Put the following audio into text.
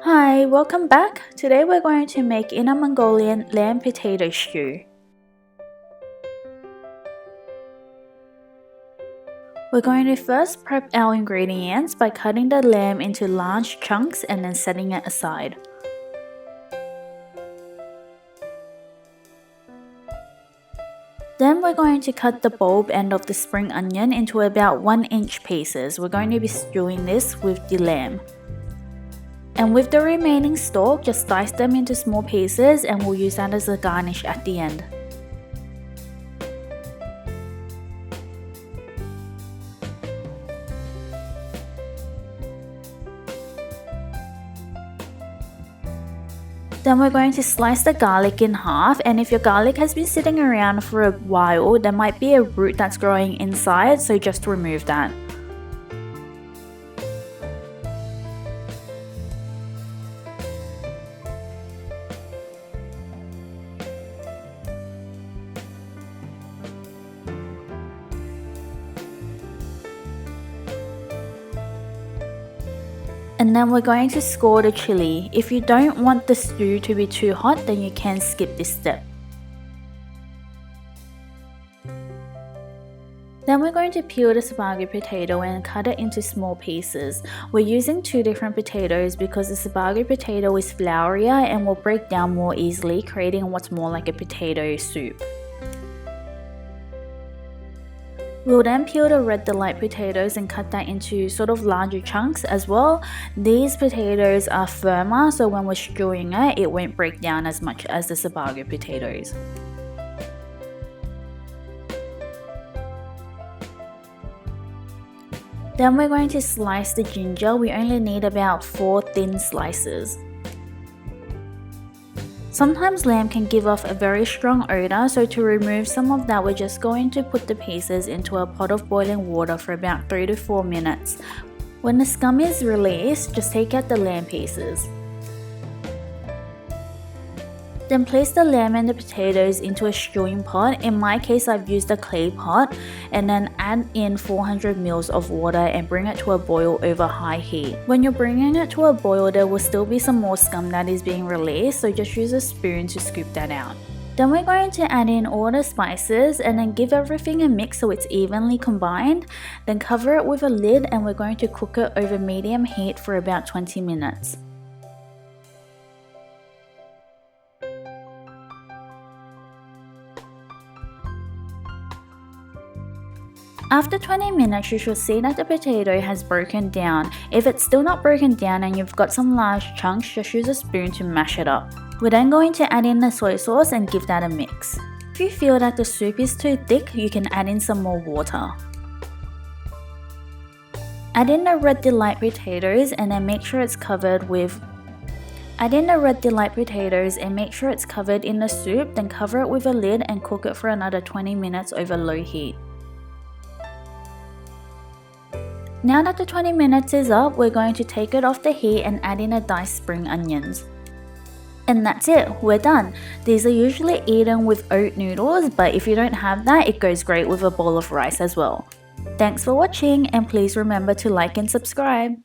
Hi, welcome back. Today we're going to make Inner Mongolian lamb potato stew. We're going to first prep our ingredients by cutting the lamb into large chunks and then setting it aside. Then we're going to cut the bulb end of the spring onion into about 1-inch pieces. We're going to be stewing this with the lamb. And with the remaining stalk, just slice them into small pieces and we'll use that as a garnish at the end. Then we're going to slice the garlic in half, and if your garlic has been sitting around for a while, there might be a root that's growing inside, so just remove that. And then we're going to score the chili. If you don't want the stew to be too hot, then you can skip this step. Then we're going to peel the Sebago potato and cut it into small pieces. We're using 2 different potatoes because the Sebago potato is flourier and will break down more easily, creating what's more like a potato soup. We'll then peel the red delight potatoes and cut that into sort of larger chunks as well. These potatoes are firmer, so when we're stewing it, it won't break down as much as the Sebago potatoes. Then we're going to slice the ginger. We only need about 4 thin slices. Sometimes lamb can give off a very strong odor, so to remove some of that, we're just going to put the pieces into a pot of boiling water for about 3 to 4 minutes. When the scum is released, just take out the lamb pieces. Then place the lamb and the potatoes into a stewing pot. In my case, I've used a clay pot, and then add in 400 ml of water and bring it to a boil over high heat. When you're bringing it to a boil, there will still be some more scum that is being released, so just use a spoon to scoop that out. Then we're going to add in all the spices and then give everything a mix so it's evenly combined. Then cover it with a lid and we're going to cook it over medium heat for about 20 minutes. After 20 minutes, you should see that the potato has broken down. If it's still not broken down and you've got some large chunks, just use a spoon to mash it up. We're then going to add in the soy sauce and give that a mix. If you feel that the soup is too thick, you can add in some more water. Add in the red delight potatoes and then make sure it's covered with Add in the red delight potatoes and make sure it's covered in the soup, then cover it with a lid and cook it for another 20 minutes over low heat. Now that the 20 minutes is up, we're going to take it off the heat and add in the diced spring onions. And that's it, we're done. These are usually eaten with oat noodles, but if you don't have that, it goes great with a bowl of rice as well. Thanks for watching, and please remember to like and subscribe.